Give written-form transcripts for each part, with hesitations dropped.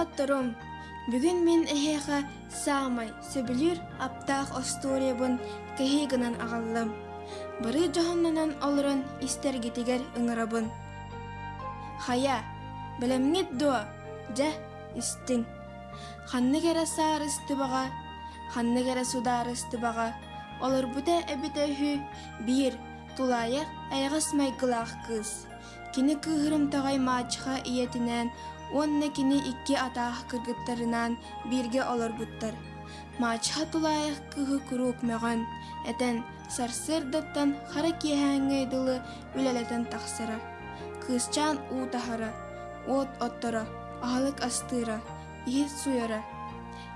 Отторум, бүгін мен эхеха саамай сөбілір аптақ осториябын кехигінан ағаллым. Бары жоғаннанан олырын истергетігер ыңырабын. Хая, білімгет дуа, жа, истин. Ханны кәрі саар істібаға, ханны кәрі судар істібаға, олар бұта әбіті хүй, бір, тулайық, айғас майгылақ кыз. Кені күйірім тағай мачыға иетінен, онны кені икки атақ кыргыттарынан бірге олар бұттар. Мачыға тулайық күйі күрік мәған, әтен сарсырдаттан қара кейхәңгейділі үлелетен тақсыра. Кызчан ұтахара, от оттара, ағалық астыра, иет суяра.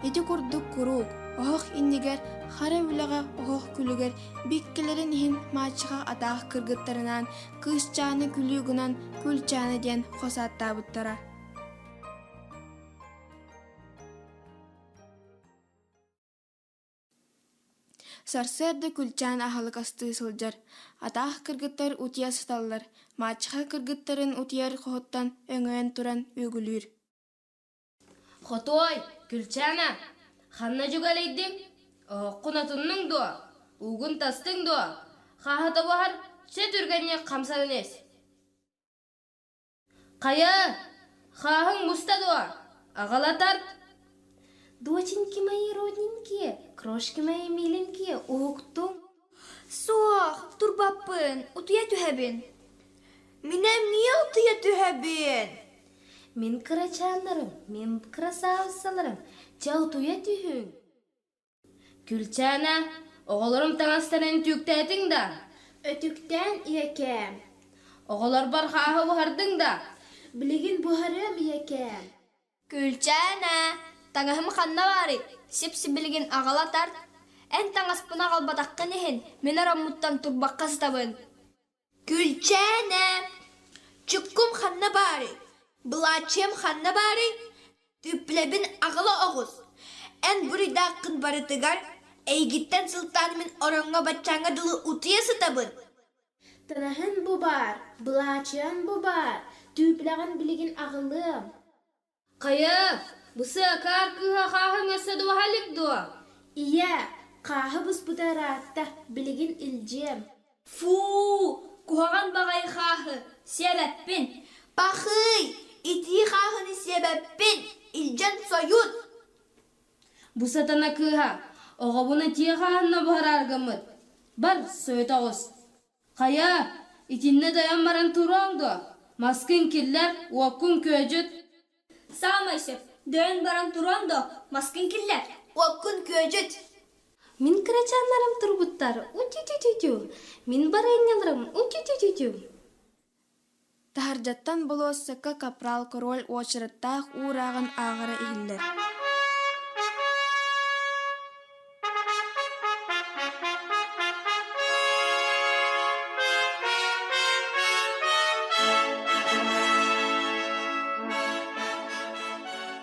Еті күрдік күрік, оғық иннегер, қара үліға оғық күлігер, беккелерін ең мачыға атақ кыргыттарынан, кызчаны күлігінен күлчаны ден қосатта бұттара. Сарсырды күлчан ағалық асты сылжар. Атақ кыргыттар утия сыталлар. Мачыға кыргыттарын утияр қоғыттан өңөен туран өгілір. Хотой, күлчана, ханна жүгәлейдің? Құнатынның дуа, уғын тастың дуа. Қағыты бағар, шет үргенне қамсадын ес. Қая, қағың мұста дуа, ағалатар. Доченьки мои родненькие, крошки мои миленькие, уықтың. Соқ, турбаппын, утуя түхәбін. Минем не утуя түхәбін? Мен крачандарым, мен красавысаларым, ча утуя түхің. Күлчана, оғыларым таңастарын түктәтің да. Өтүктен иекем. Оғылар бар қағы бұхардың да. Білігін бұхарым иекем. Күлчәнә, таңахым қанна бары, сепсі білген ағалатар. Ән таңаспын ағал батаққан ехін, мен арамуттан турбаққа стабын. Күлчәнә, чүккім қанна бары, бұлачем қанна бары, түпләбін ағала оғыз. Ән бұрыдақын бары тығар, әйгіттен сылтанымен оранға батчаңа дылы утия сытабын. Тынахын бұ бар, бұлачын бұ бар, түпләғын білген ағылым. Қая, бұсы қар күға қағың әсі дуа халық дуа. Ия, қағы бұс бұдаратта білген үлжем. Фу, куған бағай қағы, сәрәппін. Пахый, ити қағыны себеппен, илжен соют. Бұсатана күға, оға бұны тие қағынна бұхар арғымыд. Бар, сөйт оғыз. Қая, итинне даян баран тұруаң дуа. Маскын келлер, уақын көжіт. Саамайсып, дөйін баран тұран да, маскын келлер. Уақын көжіт. Мен крачанларым тұрбыттар, утю-тю-тю-тю. Мен барайняларым, утю-тю-тю-тю. Тахаржаттан болу сыққа капрал король очырыттақ урағын ағыры игілер.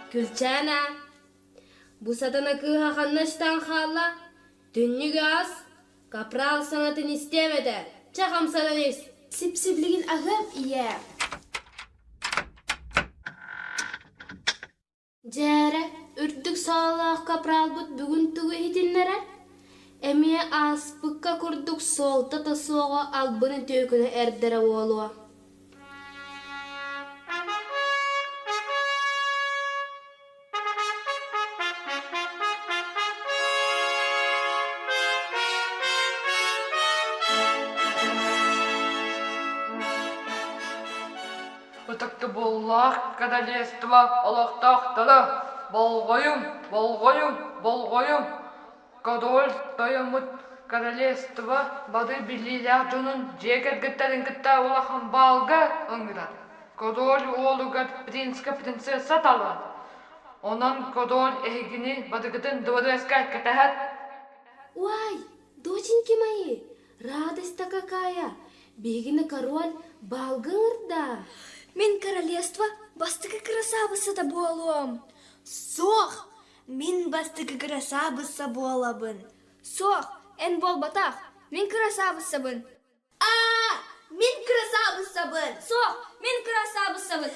Күлчана, бұсатана күға қаннаштан қала, түннігі аз, капрал санатын істемеді, чақамсадан ес. Сепсі білген ағым, ия. Жәрі, үрттік сағалақ капрал бұт бүгін түгі хетінлері. Әме аспыққа күрдік солта тасуға албыны төкіні әрдері олуа. Ötekte bollak kadaliyestiva alaqtaqtala. Bolgoyum, bolgoyum, bolgoyum. Kadol dayamut kadaliyestiva bады bililyak jonun jeker gitterin gitta olaqan balga ıngırat. Kadol oğlugat prinska prinsessa talan. Onan kadol ehigini bады gıtın duvarı eskay katahat. Уай, доченьки мои, радость-то какая! Бегина король балгырда. Мен королевство бастығы красавысы да болуым. Соқ, мен бастығы красавыса болабын. Соқ, ән бол батақ, мен красавысыбын. Мен красавысабын. Соқ, мен красавысыбын.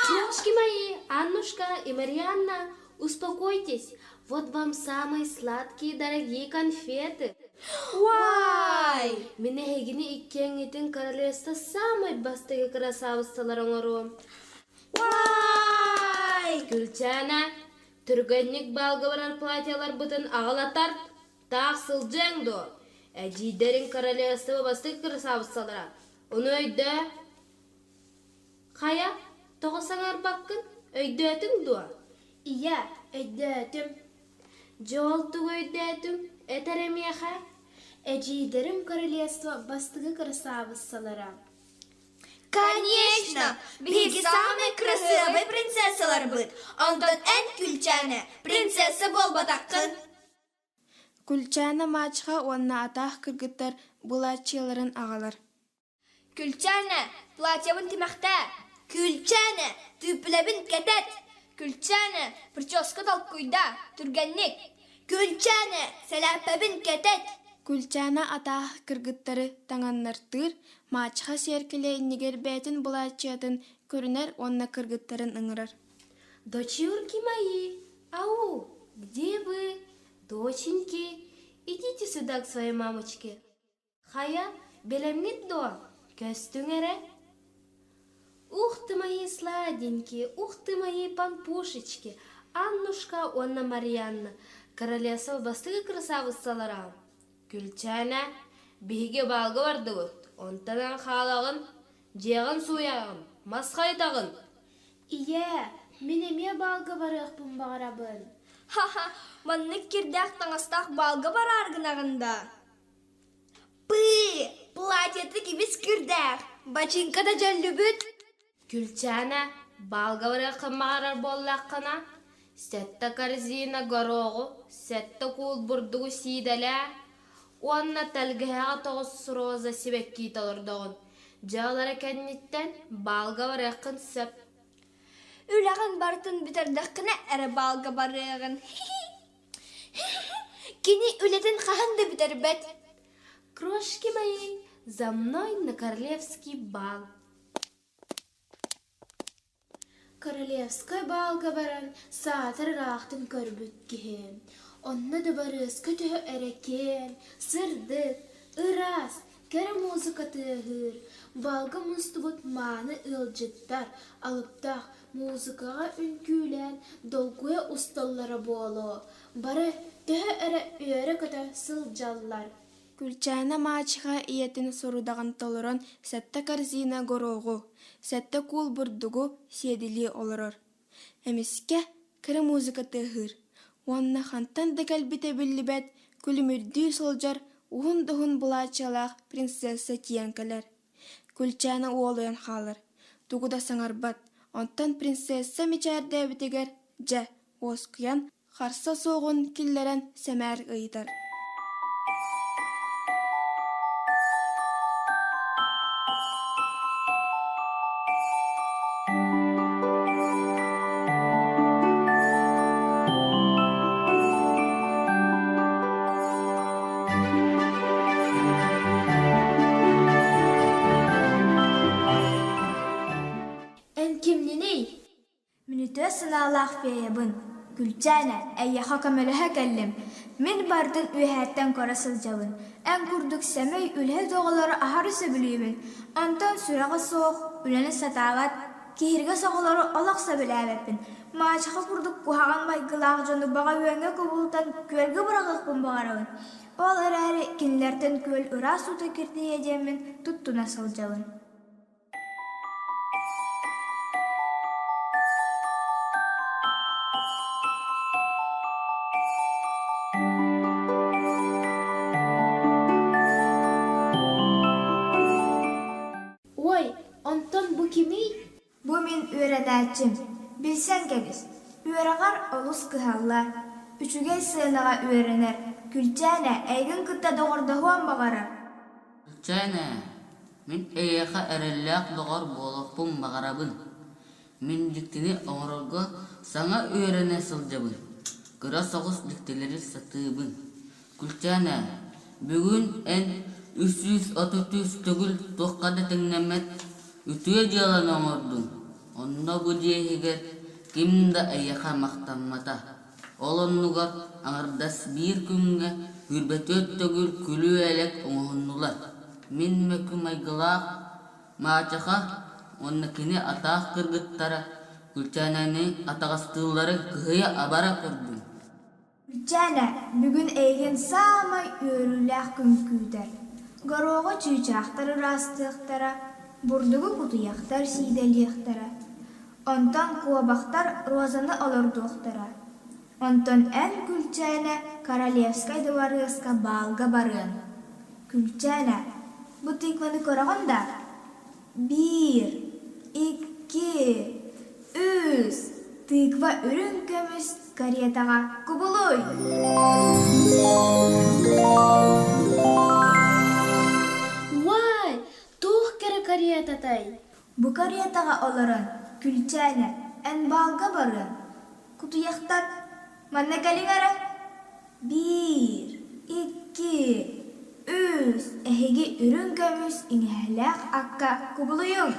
Девушки мои, Аннушка и Марианна, успокойтесь. Вот вам самые сладкие и дорогие конфеты. Вай! Мине иккеңитин королевство самой бастыгы красавицаларыңору. Вай! Гүлчана, түргенник балгы барар платьялар бытын ағалатар, тақ сылжаңду. Әжидерин королевство бастыгы красавицалара. Оны өйді. Қая, тоғысаңар баққын, өйдөтің дуа. Ия, өйдөтім. Жолтуг өйдөтің, әтәремеха. Әжейдерім королевство бастығы красавицалара. Конечно! Биги самые красивые принцессалар быт. Ондан эн Күлчәне принцесса болбатаққын. Күлчәне мачха онна атақ кыргыттар булачыларын ағалар. Күлчәне, платьевын тимәхтә. Күлчәне түпләбін кәтәт. Күлчәне, прическа талкуйда, түргәнник. Күлчәне сәләпәбін кәтәт. Күлчәне атақ кыргыттары таңаннартыр, мачха серкеле нигер бәтін булачатын көрінер онна кыргыттарын ыңырар. Дочурки мои, ау, где вы? Доченьки, идите сюда к своей мамочке. Хая, белемнит до, көстүңере. Ух ты мои сладенькие, ух ты мои пампушечки. Аннушка, Онна Марианна, королевство бастыгы красавицалара. Күлчәне, биге балгы барды бұд. Онтанан халағын, жеғын суяғын, масқайтағын. Ие, менеме балгы барық бұн бағарабын. Ха-ха, маннык кирдәк таңастақ балғы бар арғынағында. Платьеты кибис күрдәк. Бачинка да жәлі бүт. Күлчәне, балгы бары қымағарар боллаққына. Сәтті корзина горогу, сәтті кул бұрдығы сиделе. Онна тәлгіға тоғыз роза себекки талырдығын. Жағлары кәннеттен балға бар әқін сөп. Үләғін бартын бітердіқіне әрі балғы барығын. Кені үлетін қағанды бітер бәт. Крошки мои, за мной на королевский бал. Королевская балга баран саатыр рақтын көрбіт кеем. Онны да барыз көтігі әрекем, сырдык, ырас, кәрі музыка тығыр. Балга мұстыбыт маны ылжыттар, алыптақ музыкаға үнкүлен долгуя усталлары болу. Бары төхі әрі өйері көті сылжаллар. Күлчәне мачыға иетін сорудағын толырын сәтті корзина горогу, сәтті кул бұрдығу седили олырыр. Әмеске кірі музыка тығыр. Онна хантан декәл бите білібәт, күлімірді солжар, уғын-дұғын бұлачалақ принцесса тиенкелер. Күлчәне уолуян халыр. Тугуда саңарбат, онтан принцесса мечәрді бітігер, жә, осқиян, қарса соғын киллерен сәмәр ұйдар. Минуты сыналақ фейебін. Күлчәне, әйяха көміліға кәлім. Мен бардың үйәттен көрасыл жабын. Ән күрдік сәмей үлі доғылары ахарысы білейбін. Онтан сүрағы соқ, үләні сатағат, кейірге соғылары олақса біләбәппін. Мачыға күрдік күхаған байгылақ жоны баға өңі көбілтан көлгі бұрағықпын бағарабын. Ол әрі кенлерден көл ұра суты керді едемін тұттына сыл жабын. Бу мен өйрәнәтчим. Билсән кәбіз. Өйрәғар олус кыһаллар. Үчүгей сыйнаға өйрәнер. Күлчәне, әйгін кытта доғырды хуан бағарар. Күлчәне, мен әйеға әрелләқ доғар болықпын бағарабын. Мен диктini оңырылғы саңа өйрәнә сылжабын. Кыра соғыс диктелері сатыбын. Күлчәне, бүгін ән 330 түгіл тоққады тіңнәмет үтüе жалан оңырдың. Онно бу диэһигэр ким да эйэха мактанмата. Олоннугар аңардас биир күнгө үрбөтөт төгүл күлүү элек оңоһуннулар. Мин мөкү майгылаах маачаха оннакини атаах кыргыттара Күлчәнәнең атагастыыллары кыһыя абара көрдүм. Күлчәнә бүгүн эйген самай өрүләх күн күтер. Горого чүйчақтары растықтара, бурдугу кутуяқтар сиделияқтара. Онтан куабақтар розаны олордуқтара. Онтан ән Күлчәнә королевскай дворыска балга барын. Күлчәнә, бу тыкваны көрөгөндө? 1, 2, 3 тыква үрүн көмүс каретага кубулуй. Вай, тух кере каретатай. Бу каретага олорон Күлчәнә ән балга барын. Кутуяктар манна калиңара. 1, 2, 3 эһиги үрүн көмүс иңәһләк акка кубулуйуң.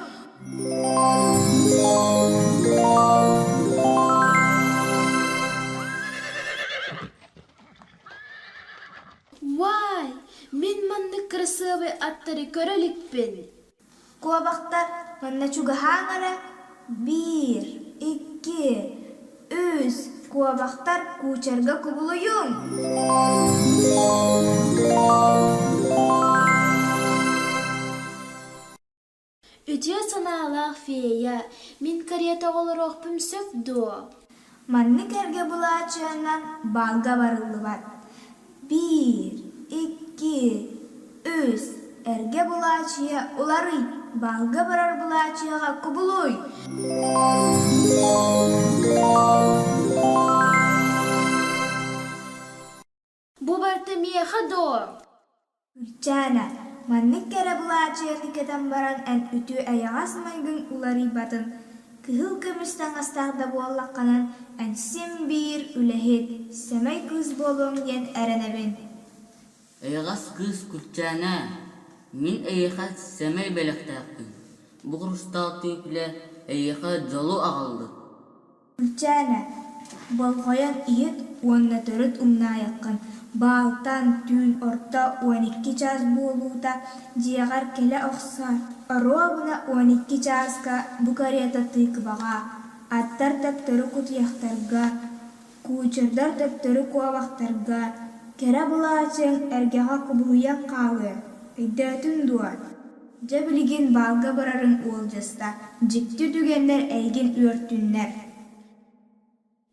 Вай, мен манны красивый аттары көрөлүкпүн. Куабактар манна чугаһааңара. 1, 2, 3 куабактар кучарга кубулуйуң. Үтө санаалаах фея, мен карета олорох пүмсөк до. Манны керге булаачыанан балга барылы бар. 1, 2, 3 эрге булаачыя улары балга барар булаачыяга кубулуй. Бу барты меха до. Күлчәнә манны кере булаачыяны кетен баран ән үтү аяғас майгын улары батын. Кыһыл көмүстән астарда буаллакканан ән сим бир үләһет сәмәй кыз болуң ен әрәнәбен. Эйгас кыз Күлчәнә, мин эйэха сәмәй бәләктәкпин. Бу хрустал түйпле эйэха жолу агалды. Күлчәнә болғоян иет уонна төрөт умна яккан. Балтан түн орта 12 час болута диягар келе оксар. Аруабына 12 часка бу карета тыйкыбага. Аттар тактыры кутуяктарга, кучардар тактыры куабактарга, кере булаачың эргега кубулуян калы. Эйдәтүн дуа. Жабилигин балга барарын уолжаста, жикти дүгеннер эйген үөртүннер.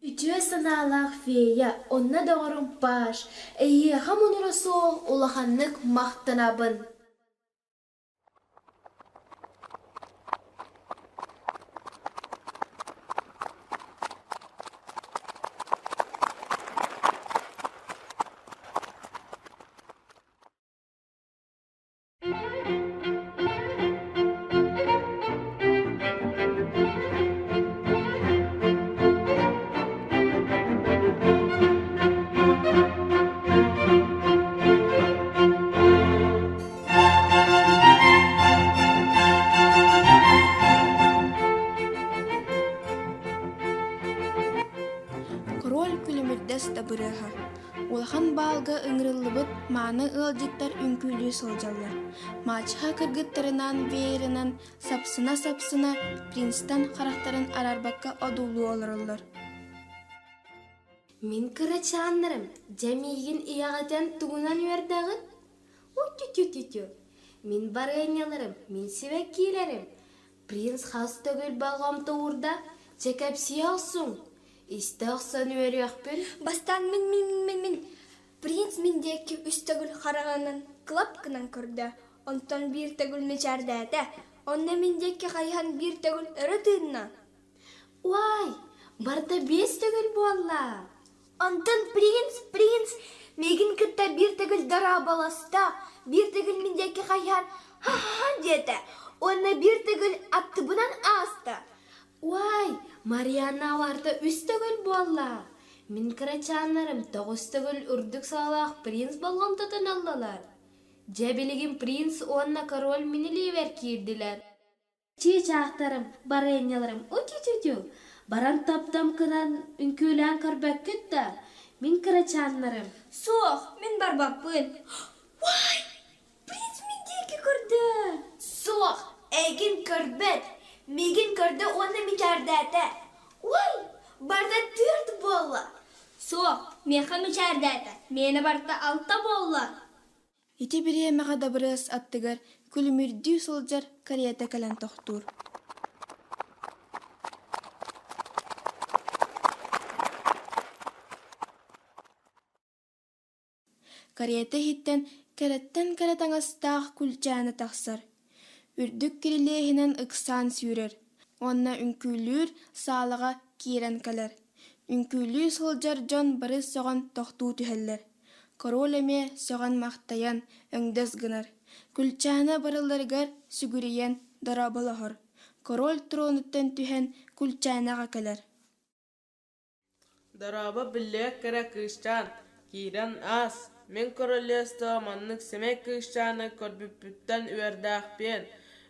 Үтө санаалаах фея, онна доғырын паш. Эйе хамунурасо улаханнык мақтанабын. Король күлүмүрдэс табырыха. Улахан балга ыңрыллыбыт мааны ылжыктар үңкүлүү сылжаллар. Мачха кыргыттарынан вееринан сапсына принстан характарын арарбакка одулуу олороллор. Мен кырачаннарым, жамиген иягатан тугунан вердагын. Утю. Мен барыйняларым, мен себеккилерим. Принц хас төгөл балгам туурда, чекап сиялсың. Истақсан өріяқпен. Бастан мен. Принц мендеки үстөгүл харағанын клапкынан көрді. Онтон бир төгүл мечардады. Онна мендеки хайхан бир төгүл ырытынна. Уай, барда 5 төгөл болла. Онтон принц, мегин кытта бир төгүл дара баласта, бир төгүл мендеки хайхан ха деді. Онна бир төгүл аттыбынан аста. Уай, Марианна барда 3 төгөл болла. Мен кырачанларым 9 төгөл үрдік салақ принц болған татын аллалар. Жабелеген принц онна король минилевер кирдилер. Çiçaklarım, barayınyalarım, uçuçuçu. Baran taptam kıran ünkülen karbak kütte. Min kıraçanlarım. Суох, мен барбаппын. Вай, принц мен деки көрді. Суох, әйгін көрбет. Мегін көрді, оны мечардәті. Вай, барда түрді болла. Суох, меха мечардәті. Мені барда алта болла. Ити бире мага бырыс аттыгар күлүмүрдүү солжар карията калан тохтур. Карията хиттен кәрәттен кәрәтаңастаах күлчәні тахсар. Үрдүк кирилеһинен ыксан сүүрер. Онна үңкүүлүүр саалыга киирен калар. Үңкүүлүү солжар жон барыс соған тохтуу түһэллер. Король эме соған мактаян өңдөс гынар. Күлчәні барыларгар сүгүриен дарабылахыр. Король тронуттан түһен күлчәнәгә калар. Дараба билле кара кыштан, кирен ас. Мен королевство маннык семей кыштаны көрбүппүттен үердәхпен.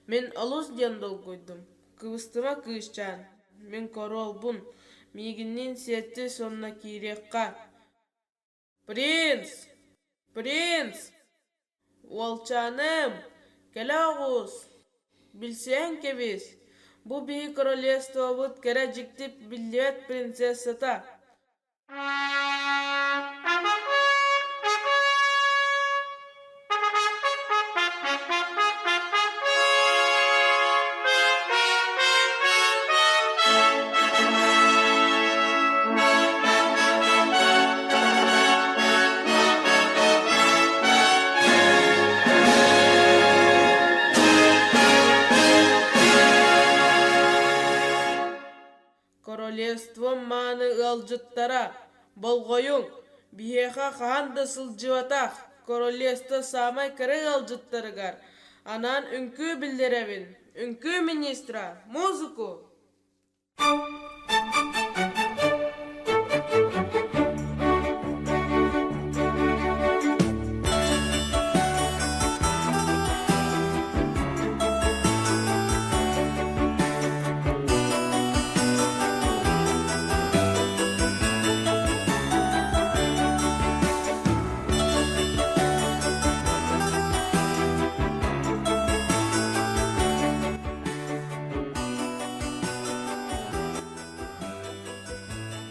Мен алус дендол койдум. Кыбыстыма кыштан. Мен корол бун. Мигиннин сетти сонна кирекка. Принц! Принц! Волчаным! Келагус! Билсең кебис. Бу бии королевство бут кере жиктип биллет принцессата. Королевство маны ылжыттара, болғойың, биеха қағанды сылжыватақ, королевство самай кірі ылжыттарыгар. Анан үнкі білдеребін, үнкі министра, музыку.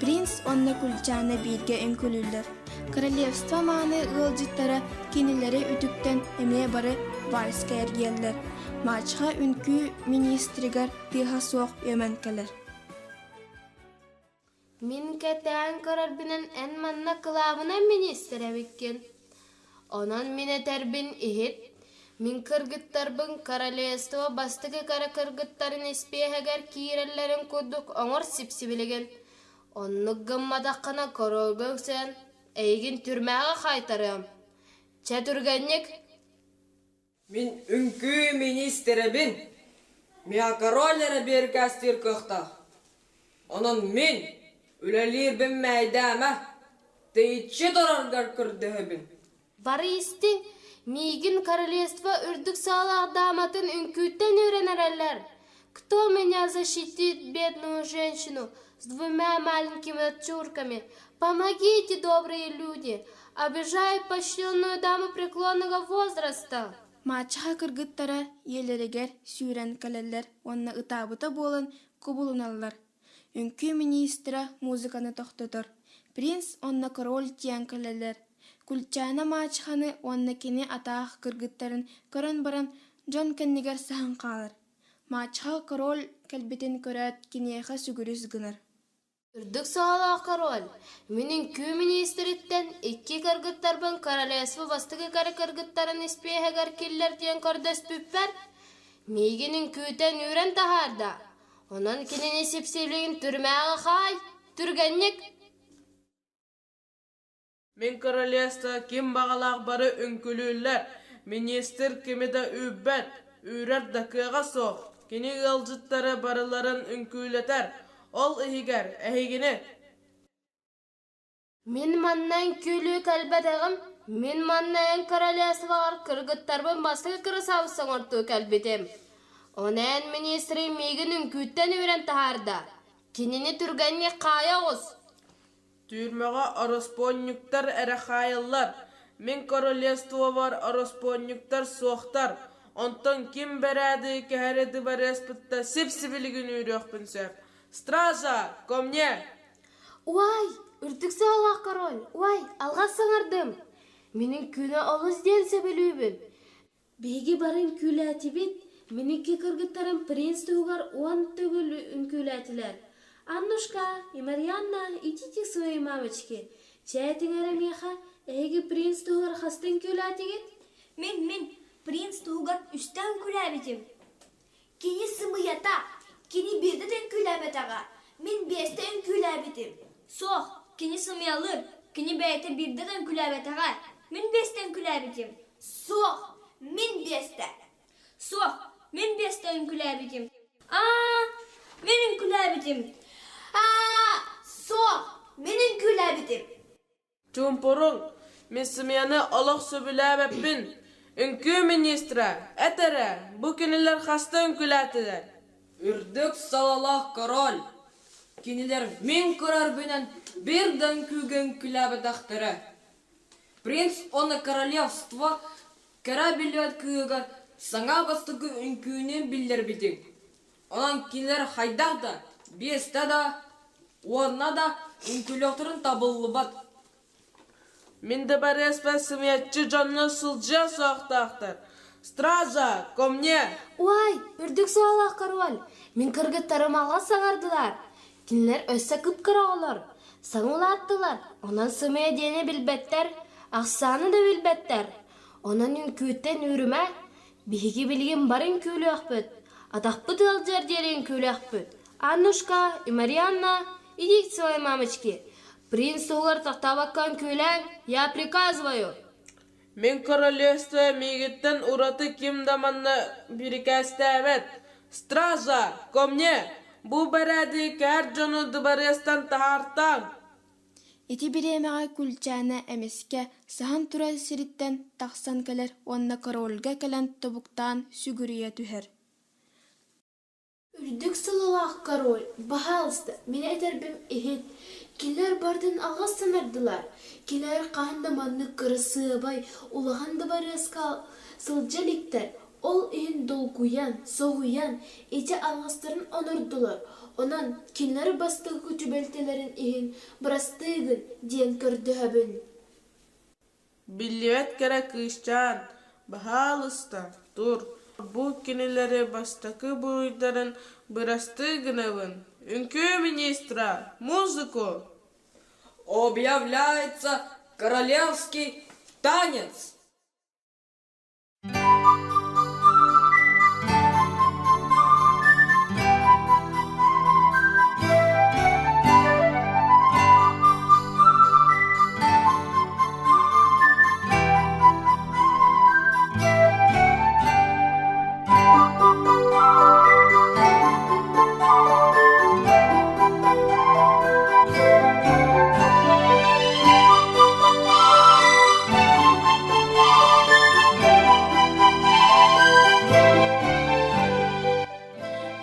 Принц онна күлчәне бирге өңкүлүллер. Королевство маны ылжыттара кинилери үтүктен эме бары вальска эргиеллер. Мачха үнкү министригар тыха соқ өмөн келер. Мин кәтән королбинен ән манна кылабына министр әбеккен. Онан мине тәрбин ихит. Мин кыргыттарбын королевство бастыгы кара кыргыттарын испехегер кииреллерин кудук оңор сипсибилеген. Оннуггын мадаққана королгөксен, әйгін түрмәға қайтарым. Чәтүргенник? Мин үнкү министері бин. Мия короллері беркастыр көқта. Онын мин үлелер бин мәйдәмә. Тейче дораргар күрді бин. Бары истин, мигин королевство үрдік сағалақ даматын үнкүттен үйренерелер. Кто меня защитит, бедную женщину, с 2 маленькими дочурками? Помогите, добрые люди! Обижают почтенную даму преклонного возраста. Мачха кыргыттара елерегер сүүрен калеллер, онна ытабыта болан кубулуналлар. Үнкү министра музыканы тохтотор. Принц онна король тиян калеллер. Күлчана мачханы онна кини атаах кыргыттарын көрөн баран жон кеннигер сахан калар. Мачха король кэлбитин көрөт кинеха сүгүрүс гынар. Үрдік сағалақ король, менің күй министриттен 2 кыргыттарбын королевство бастығы кары кыргыттарын испехегер киллер тиен көрдөс бүппер. Мейгінің күйтен үйрен тахарда. Онан кинени сепсейлігін түрмәға қай, түргенник. Мен королевство ким бағалақ бары үнкүлүллер, министр кемеда үббәт, үйрер дакыға соқ. Кини ылжыттары барыларын үнкүлетер, ол ихигер, әхигіні. Мен маннан күлі кәлбәдәғым, мен маннан королевствоғар кыргыттарбын басығы кыры сауысын орту кәлбетем. Onен ministri migin ünkütten üren taharda. Kinini türgenye kayağız. Türmege orosponyuktar erehayıllar. Min korolyestvo var orosponyuktar soğuktar. Ondan kim beredi keheredi barespıtta sipsibiligin üyrökpün söp. Straja, ко мне! Uay, ürtük sağlaq karol. Uay, alğa sanardım. Minin küne alız dense belübün. Begi barın kületi bit. Mininki kırgıttarın prins tuğgar on tögülü ünkületiler. Annuşka, Marianna, içitik свои мамочки. Çeyetin eremiyaha, egi prins tuğgar hastın kületi git. Min, prins tuğgar üstten külebitim. Kini sımıyata, kini birdeden külebetaga. Min besten külebitim. Soğ, kini sımıyalır, kini beyte birdeden külebetaga. Min besten külebitim. Soğ, min besten. Soğ, min besten külebitim. Menin külebitim. Soğ, menin külebitim. Çumpurun, min sımyanı alıq söbüləbepin. Ünkü ministra, etere, bu kiniler hasta ünkületiler. Үрдік салалақ король. Кинилер min көрөр бінен бірден күйген күләбі дақтыры. Принц оны королевство кәрі білет күйгер саңа бастығы үнкүйінен білдер бітін. Онан кинилер хайдақ да, бесті да, онна да үнкүлөктөрүн табылы бат. Минде бареспе сымиятчы жанны сылжа соқтақтыр. Стража, ко мне! Uay, ürdük sağlaq karol. Min kırgıttarım alğa sağardılar. Kinler össe kıpkırağılar. Sanıla attılar. Ondan sımaya diyene bilbetler. Aksanı da bilbetler. Ondan ünkütten yürüme. Bihigi bilgin barın küylü akbüt. Adakbıt alcar diyerin küylü akbüt. Annuşka, Marianna, идите к своей мамочке. Принц Тугар тахта bakkan küylen, я приказываю. Min korolevство мигиттен ураты ким даманны бирикәстәбет. Стража, ко мне! Бу бәрәді кәр жону дыбарестан тахартан. Ити биремеға күлчәне әмеске сахан тура сириттен тақсан кәлер онна королга кәлән тобуктан сүгүрия түһәр. Үрдік сылылақ король, бағалысты, мен әтербім ehit. Келер бардын аға санардылар. Келер қағында манны кырысы бай, улағанды барыска сылжаликтер. Ол ehit долгуян, соғуян, ете алғастарын онырдылар. Онан келер бастығы күтүбелтелерін ehit бірастығын ден көрді әбін. Билет кәрі кышчан, бағалыста, тур. Бу кинилери бастакы буйдарын бырасты гынавын. Үнкü министра, музыку! Объявляется королевский танец.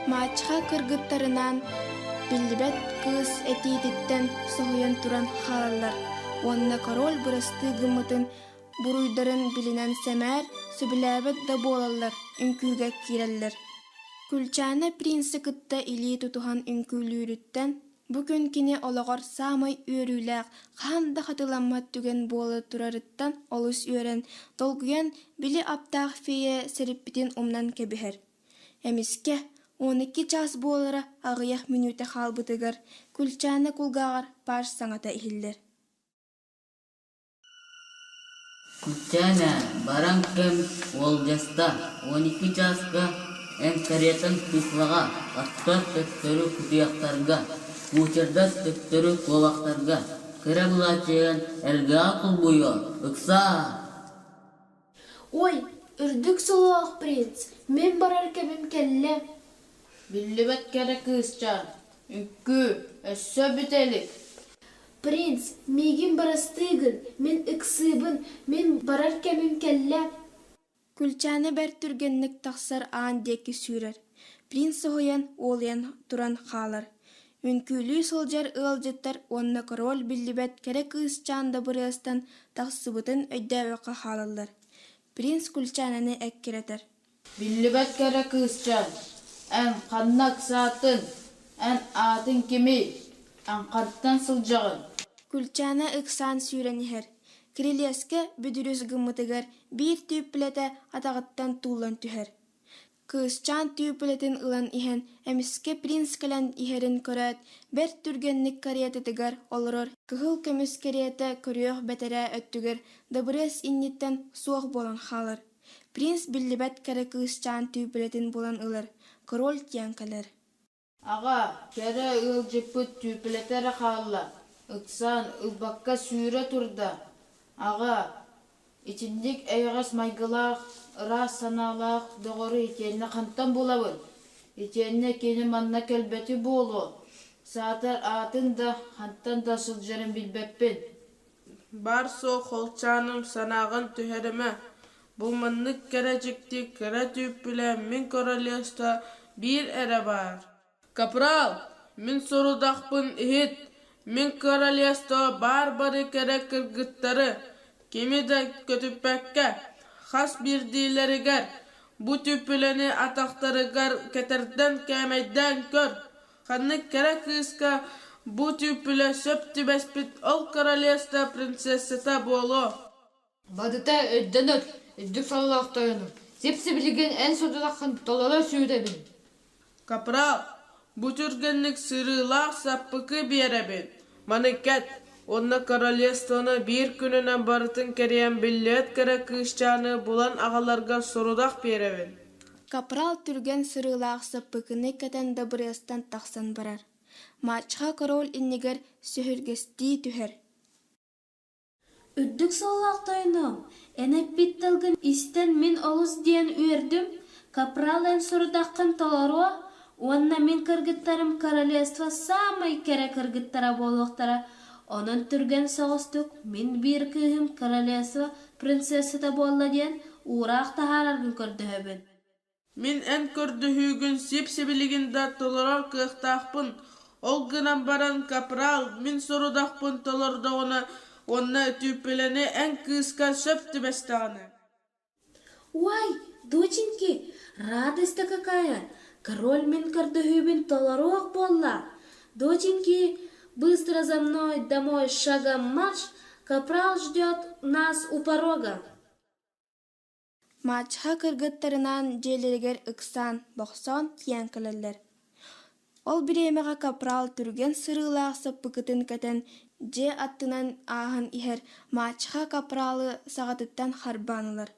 Мачха кыргыттарынан биллибет кыз этиититтен соһуян туран халаллар. Онна король бырасты гымытын буруйдарын билинен сэмээр сөбүлээбет да буолаллар, үнкүүгэ киреллер. Күлчаана принси кытта илии тутухан үнкүүлүүрүттен бу күн кини ологор саамай үөрүүлээх хаанда хатыламмат түген буолы турарыттан олус үөрен долгуян били аптаах фие сериппитин умнан кебиһэр. Эмиске 12 час буолара агыях минута халбытыгар күлчаана кулгаагар паш саңата ихиллер. Күлчәнә, баран кем Волжаста 12 часка каретан кыслага, атта төттөрү кутуяктарга, кучерда төттөрү колактарга, кыра булачыган элге акыл буйо, ыкса! Ой, үрдік сылылақ принц, мен барар кебім келле. Биллибет кәрі кышчан. Үнкü, өссө бітелік. Принц, мегин барастыгын, мен ыксыбын, мен барар кебім келле. Күлчәне бәр түргенник тақсар аан деки сүүрер. Принц соһуян олыян туран халар. Үнкүлүү солжар ылжыттар онна король биллибет кере кыысчаанда бырыастан тахсыбытын өйдәвэқа халалар. Принц күлчәнени әккеретер. Биллибет кере кыысчан, ән қаннак саатын, ән атын кеми, ән қаттан сылжағын. Күлчәне ыксан сүүренихер. Крилеске бүдүрүс гыммытыгар бир түйпілете атағыттан тулан түхер. Кыысчан түйпілетін ылан ихен әміске принц калан ихерин көрәт, бер түргенник кариететігар олырор. Кыхыл көміс кариеті көріөх бәтәрә өттігер, дабырыс инниттен суақ болан халар. Принц биллибет кәрі кыысчан түйпілетін болан ылар. Король тиян калар. Аға, кәрі ыл жіппіт түйпілетері қалла. Ыксан ылбаққа сүйре турда. Аға, ичиндик әйғас майгылақ, рас саналақ, доғыры итенне қантан болабын. Итенне кені манна кәлбәті болу. Саатар атын да, қантан да сылжарын білбәппен. Бар со холчаным санағын түхеріме. Бұл маннык кәрәжікті кәрә түйпілі мен королевста бір әрі бар. Капрал, мен сорудақпын ихет. Мен королевста бар-бары кәрә кіргіттары. Кемеде көтіппәкке, хас бірдейлерігер. Бұ түйпіліні атақтарығар кәтерден кәмейден көр. Қанны кәрә кыска бұ түйпілі сөп түбәспіт ол королевста принцессета болу. Бадыта өдденет, өддік саллақтайыны. Сепсі білген ән содылақын толала сүйдебін. Капрал, бұ түргенлік сырылақ саппықы беребін. Маны кәт, онна королевстваны бір күнінен барытын кереен білет кәрі кышчаны бұлан ағаларға сорудақ беребін. Капрал түрген сырылақ саппыкыны кәтен дабырыстан тақсан барар. Мачха король иннигер сөһүргести түхер. Үддік соллақтайным, әнеп биттілгін истен мен олыс дейін үйердім. Капрал ән сұрдаққын толаруа, онна мен кіргіттарым королевство самай кәрі кіргіттара болуқтара. Onun түрген соғыстық, мен бір күйім королевство принцессета болла дейін ұрақ тахарарғын көрдіхебін. Мен ән көрдіхігін сеп-себілігінде толарар кықтақпын. Ол гынан баран капрал, мен сорудақпын толардауына, онна түйпіліні ән кыска сөпті бәстағаны. Уай, доченьки, радость-то какая! Король мен көрдіхебін толаруақ болла. Доченьки, быстро за мной домой шагом марш, капрал ждет нас у порога. Мачха кыргыттарынан желергер ыксан, бохсон киян кылалар. Ол биремеға капрал түрген сырылақ саппыкытын кәтен же аттынан ахын ихер мачха капралы сағатыттан харбанылар.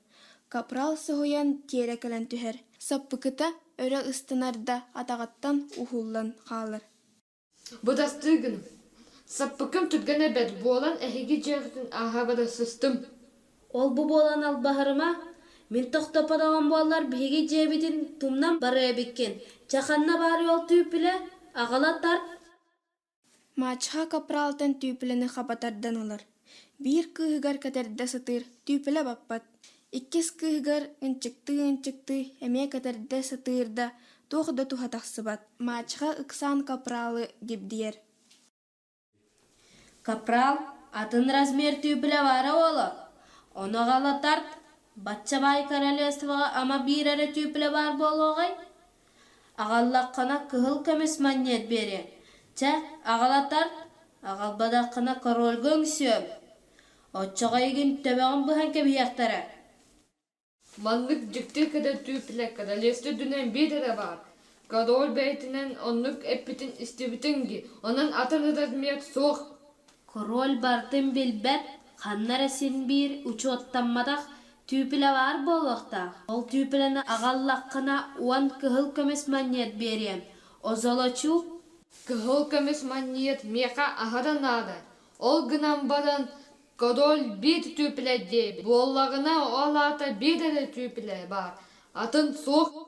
Капрал соғуян тере кәлен түхер. Саппыкыта өрі ыстынарда атағаттан ухуллан қалыр. Бұдастығын. Саппықым түрген әбәт болан әхеге жағытын ағабада сұстым. Ол бұ болан албағырыма, мен тоқтападаған болар беге жебетін тұмнан бары әбеккен. Чақанна бары ол түйпілі, ағалаттар. Мачха капралтан түйпіліні қапатардан олар. Бір күйгар кәтерді сытыр, түйпілі баппат. Иккес күйгар үнчікті, әме кәтерді сытырда, тоқыда тухатақсыбат. Мачха ыксан капралы дебдер. Капрал, атын размер түйпілі бары олы. Оны ағалаттар, Батчабай королевствоға ама бір әрі түйпілі бар болуғай. Ағаллаққана кығыл көмес манет бере. Чә, ағалаттар, ағалбадаққана корольгің сөп. Отчаға егін төбеғын бұхан кебияқтары. Манлык жүкті кәді түйпілі королевсті дүнен бедері бар. Король бәйтінен онлык әппетін істебітінгі, онын атыны да мет соқ. Король бартын білбәт, қаннар әсен бір учоттанмадақ, түйпілі бар болуқта. Ол түйпіліні ағаллаққына уан кығыл көмес манет берем. Озолочу? Кығыл көмес манет меқа ағадан ады. Ол гынан бадан король бет түйпілі дейбі. Боллағына ол ата бедері түйпілі бар. Атын соқ.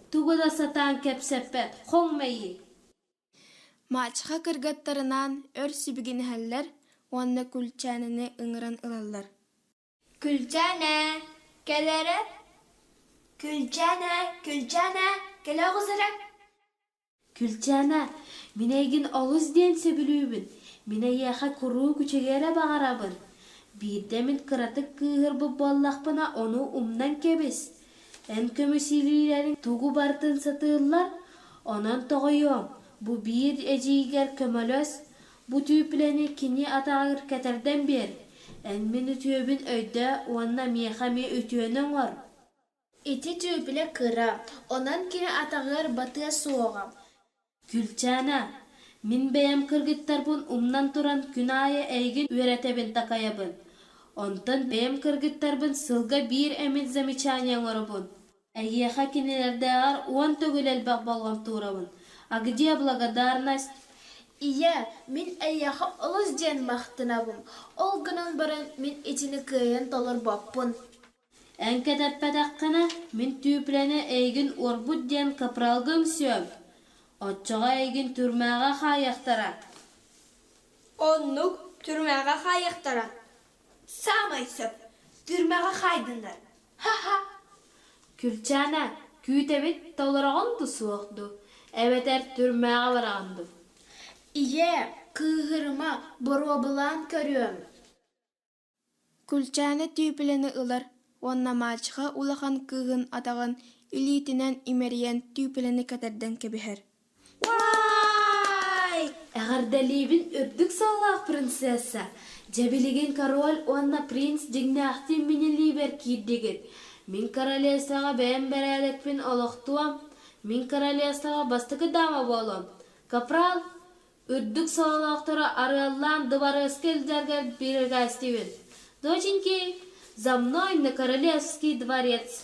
Тугуда сатан кепсеппет, қоңмайы. Мачха кыргаттарынан өр сүбігін хәлләр, онна күлчәніне ыңыран ылалар. Күлчәне, Kelere? Gülcene, gele kızara. Külçana, minegin oluz diyen söbülübün. Mine yaha kuru küçegere bağırabın. Bir demin kıratık kığır bu bollakpına onu umdan kebis. En kömüsililerin tuğu bartın satırlar. Onan toğuyum. Bu bir eciger kömölös. Bu tüpleni kini atağır keterden bir. En mini tübün öyde onna miyahami ütüönün var. İti tüpüle kıra. Onan kine atağır batıya soğam. Külçana, min beyem kırgıttar bun umdan turan günaya eygin üretebin takayabın. Ondan beyem kırgıttar bun sılga bir emin zemiçanyan orabun. Eyyeha kinilerde ağır uan tögülel bak balgam tuğrabın. Agıcıya blagadarnas. İye, min eyyaha oluz diyen mahtınabım. Ol gınan baran min içini kıyan dolur bappın. Enke teppedakkana min tüplene eygin orbut diyen kapralgım söm. Otçağa eygin türmeğe hayaktara. Onluk türmeğe kayıktara. Samay söp, türmeğe kaydınlar. Ha ha. Külçana, kütebit dolarağın da soğukdu. Evet türmeğe varağındı. İye, kığırma, boru körüyorum. Kulçane tüpüleni ılar, onna maçığa ulakan kığın atağın ilitinen imeriyen tüpüleni katerden kebiher. Vay! Eğer delibin ürdük sağlaq prinsessa. Cebiligin karol onna prins jignahtin mini liber kiddigit. Min karalyasağa beğen berelekpin oloqtuam. Min karalyasağa bastıkı dama bolom. Kapral, ürdük sağlaqtara arallan dıbarı eskel derger birga Steven. Доченьки, за мной на королевский дворец.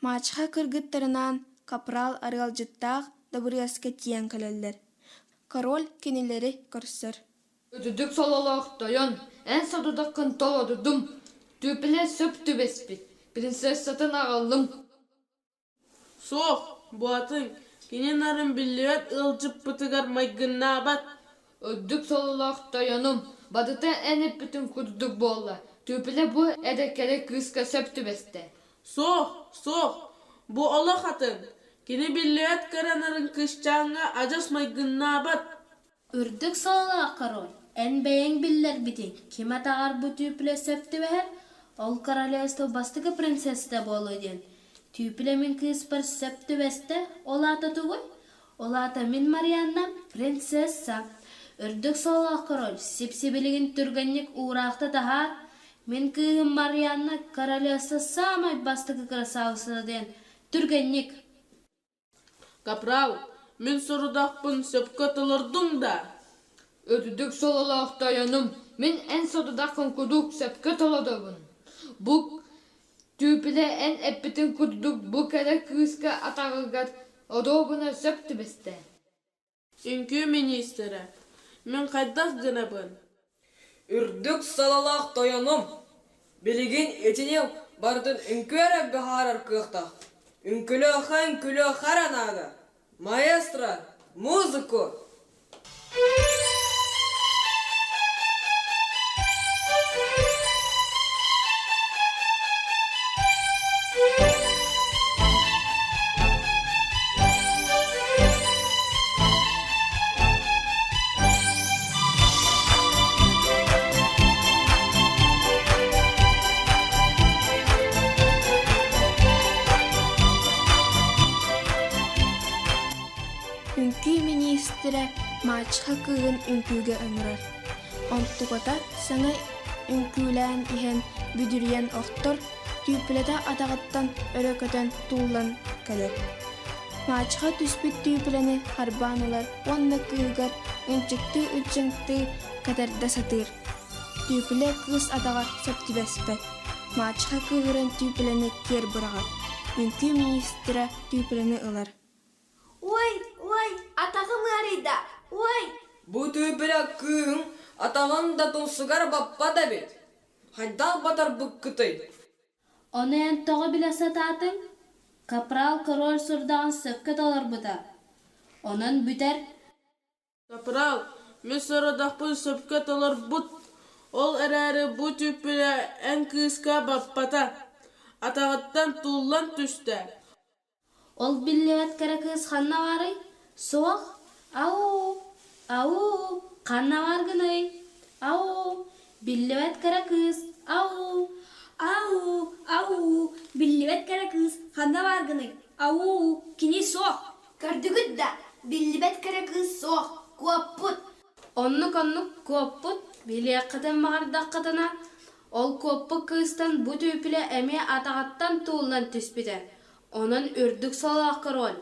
Maçığa kırgıtlarından kapral argalcıttağ da buraya tiyen kalırlar. Karol kenileri körsür. Ödüdük solalak dayan. En sadıdakın toladudum. Tüpile söp tübespit. Prinsessatın ağalım. Soğuk, bu atın. Kinenarın billivet ılcıp bıtıgar maygınna bat. Ödük solalak dayanım. Badıta enip bütün kududuk bolla. Tüpile bu edekere kıska söp tübeste. Soğuk. Bu ola hatın. Kini billivet karanarın kışçağına acas maygınna bat. Ürdük sağlaq karol. En beğen biller bitin. Kime tağar bu tüple söptü ve ol karalyasto bastıkı prenses de bolu din. Tüple min kız par söptü veste olata tuğuy. Olata min Mariannam prinsessa. Ürdük sağlaq karol. Sipsibiligin türgenlik uğraqta tahar. Min kızım Marianna karalyasto samay bastıkı krasavsına din. Türgenlik. Kapral, min sorudakpın söpkatılırdın da. Ödüdük solalak dayanım. Min en sadıdakın kuduk sepke toladabın. Bu tüpile en epitin kuduk bu kere kıska atağıgat. Odobuna söp tübeste. Ünkü ministere. Min kaydak gınabın. Ürdük salalak dayanım. Biligin etine bardın ünküere gaharar kıhta. Ünkülü haranada. Maestro, muziku. Ünkü ministre maçığa kığın ünküge ömürür. Ontukota sana ünkülen ihen büdüryen oktor tüplede adağıttan örököten tuğlan kalır. Maçığa tüspüt tüpleni harbanılar onna kığıgar ünçüktü üçüntü kadar da satır. Tüple kız adağa söptü bespet. Maçığa kığırın tüpleni ker bırağır. Ünkü ministre tüpleni ılar. Vay, atağım arida. Vay. Bu tüpele kığın atağın da tunsugar bappa da bit. Haydal batar bıkkıtay. Onu en toğu bile satatın. Kapral karol surdağın söpke dolar buda. Onun büter. Kapral, min sorudakpın söpkatılır but. Ol ereri bu tüpüle en kıska bappata. атағыттан туллан түсті. Ол биллевет кыракыз ханна варый? Соқ? Ау, ханна варгыны? Ау, биллевет кыракыз? Ау, Биллибет кәрәкіз, ханна баргыны. Ау, кини соқ. Көрдігіт да, биллибет кәрәкіз соқ. Куаппут. оннук көппут, биле қыдын мағардақ қыдына. Ол көппі кыстан бұт өпілі әме атағаттан туылынан түспеді. Onun ürdük salak karol.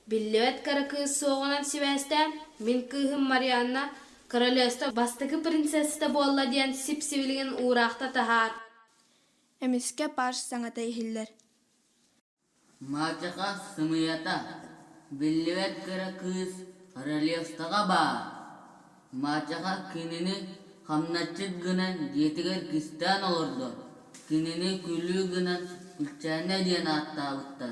Billevet karakız soğunan siveste, min kıhım Marianna, Karolesta bastıkı prinsesste bolla diyen sip-sivilgin uğraqta tahar. Эмискэ паш саңата ихиллер. Мачака сымыята. Биллевет кыра кыз королевстага ба. Мачака кинини хамначыт гынан жетигер кистан олорду. Кинини күлүү гынан күлчәне диен аттабытта.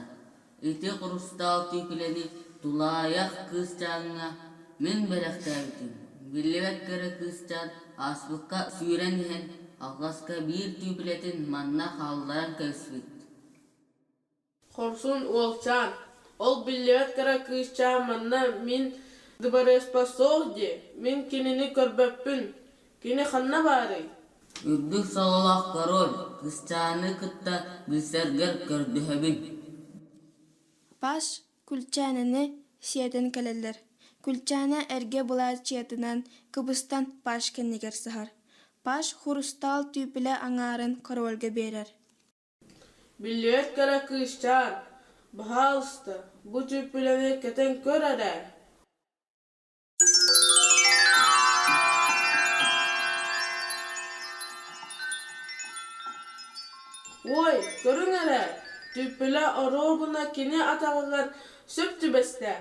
Ити құрыстау түйкілені тулаяқ кызчаңына мен бәліқтәбітім. Биллевет кыра кызчан аспыққа сүйренген алғасқа bir түйпілетін манна қалдаран көсбіт. Хорсун олчан, ол биллевет кара кызчан манна min дыбареспа соғди, min кинини көрбөппін, кини ханна бары. Үрдік салалақ король, кызчаны кытта білсергер көрдіхебін. Паш күлчәнені сиятын кәлелер. Күлчәні әрге бұлар чиятынан кыбыстан паш кеннегер сығар. Паш хурустал түйпілі аңарын корольге берер. Биллевет кара кызчан, бағалысты, бұ түйпілені кетен көрәді. Ой, көрің әрі, түйпілі оробына кені атағығар сөп түбесті.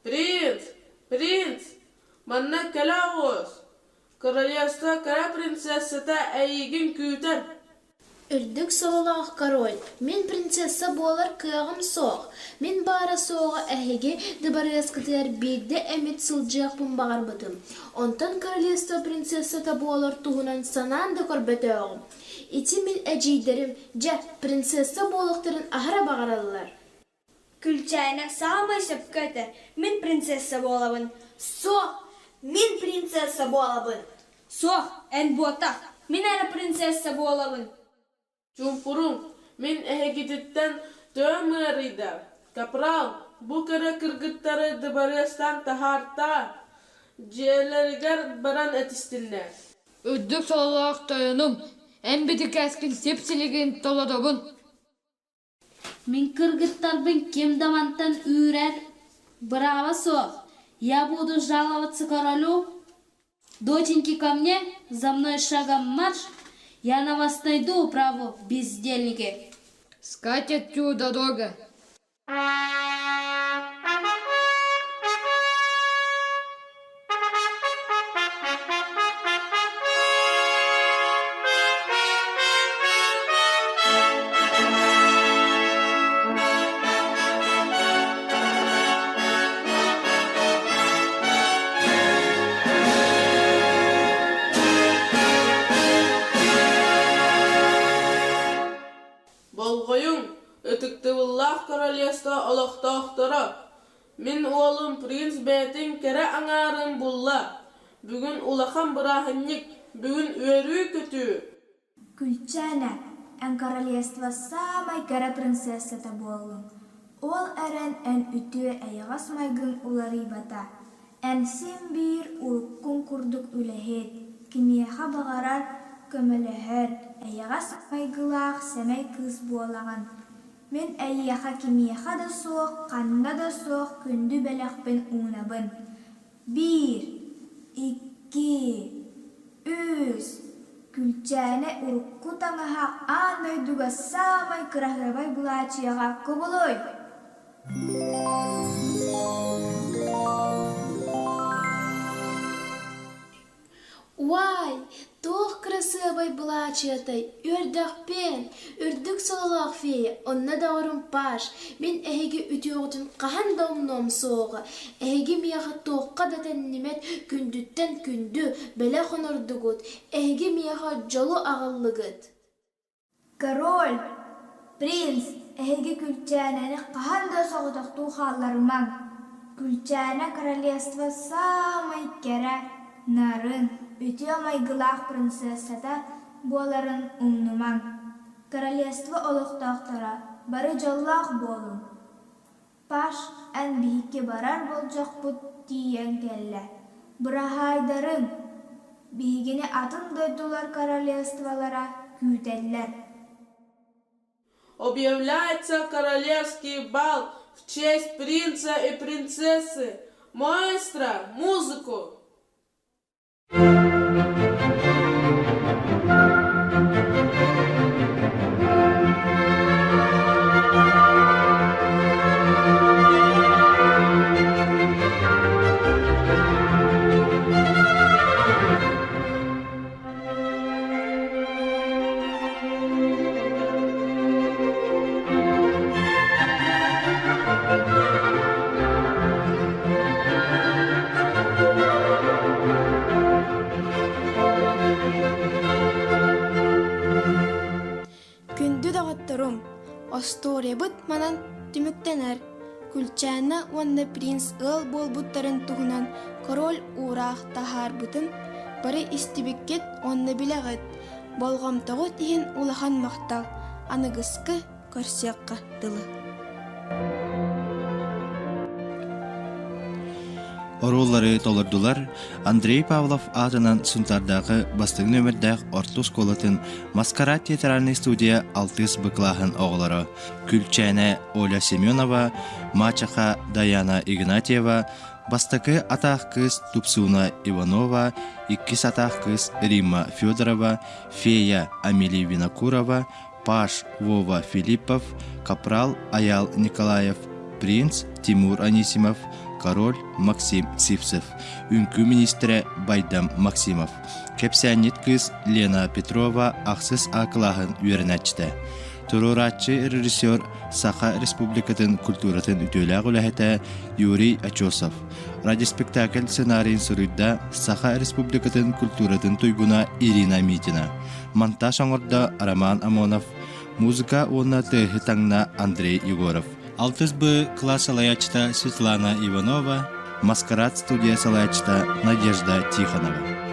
Принц, манна кәлі оғыз. Королевство кара принцессата әйігін күйтер. Үрдік сололақ король, мен принцесса болар кығым соқ. Мен бара соғы әйге дыбарескітер бейді әмет сылжақ бұмбағар бұтым. Онтан королевство принцессата болар туғынан сананды көрбеті оғым. Ити мен әжейдерім жа принцесса болуқтарын ахыра бағаралылар. Күлчәйнә самай сөп көтер. Мен принцесса болабын. Соқ, мен принцесса болабын. Соқ, ән ботақ. Мен әрі принцесса болабын. Чумпурум, min ehegititten tömüride. Kapral, bu kere kırgıtları dıbarıstan taharta. Ciğerleriger baran etistinler. Үддік салалақ тайыным, әмбеті кәскен сепсілеген толадабын. Min kırgıttarбын кем дамантан үйрер. Браво соқ. Я буду жаловаться королю. Доченьки ко мне, за мной шагом марш. Я на вас найду право, бездельники. Скать отсюда, дорога. Bolgoyun, ötüktüvullah korolyesto oloqtoqtoro. Min oğlum prins beytin kere anarın bulla. Bugün ulaqan bırahinnik, bugün örü kötü. Күлчәнә, ән королевство самай кара принцессата болуң. Ол әрән ән үтү әйғас майгын улары бата. Ән сен бир уруккун курдук үләхет. Кимияха бағарар көмөлөһөр. Әйғас майгылақ сәмәй кыз болаған. Мен әйяха кимияха да соқ, қанна да соқ, күнді бәләқпен уңнабын. 1, 2, 3. Күлчәне урукку таңаха анайдуга самай кырахрабай булачияға көболой. Вай, тоқ красивай булачиятай, үрдіқпен, үрдік сололақ фея, онна да орын паш. Мен әйге үтіоғытын қахан домном соғы. Әйге мияға тоққа датен немет күндіттен күнді бәлі қонырдығыт. Әйге мияға жолу ағылығыт. Король, Принц, эһиги күлчәнәне каһан да соҕотохтуу хаалларымаң. Күлчәнә королевство самай кәрә, нарын, үтү майгылаах принцессата буоларын умнумаң. Королевство олохтоохтора бары жоллаах буолум. Паш эн биһикке барар болжокпут тиийэн кэллэ. Бырахайдарын биһигини атын дойдулар королевстволара күүтэллэр. Объявляется королевский бал в честь принца и принцессы. Маэстро, музыку! Күндү дагатторум, осторебыт манан түмүктенер. Күлчәнә уонна принц ыл болбуттарын туһунан король ураах тахарбытын бары истибиккет онна билегет. Болгомтого тиһин улахан мактал, аныгыскы көрсөккө дылы. Ороллары толордулар Андрей Павлов атынан сунтардағы бастығы нөмірдәқ орты школатын Маскарад театральный студия 6 быклахын оғылары. Күлчәне Оля Семенова, Мачаха Даяна Игнатьева, бастығы атақ кыз Тупсуна Иванова, иккис атақ кыз Римма Федорова, Фея Амелия Винокурова, Паш Вова Филиппов, Капрал Аял Николаев, Принц Тимур Анисимов, Король Максим Цивцев, Үнкү министрі Байдам Максимов, кепсәнет кыз Лена Петрова ақсыз ақылағын үйерінәтчті. Туруратчы режиссер Саха Республикатын культуратын үтөләғ үләхеті Юрий Ачосов. Радиоспектакль сценарийын сұрыйда Саха Республикатын культуратын туйгуна Ирина Митина. Монтаж оңырда Роман Амонов. Музыка онна тыхы таңна Андрей Егоров. 6 класс салаячта Светлана Иванова, Маскарад студия салаячта Надежда Тихонова.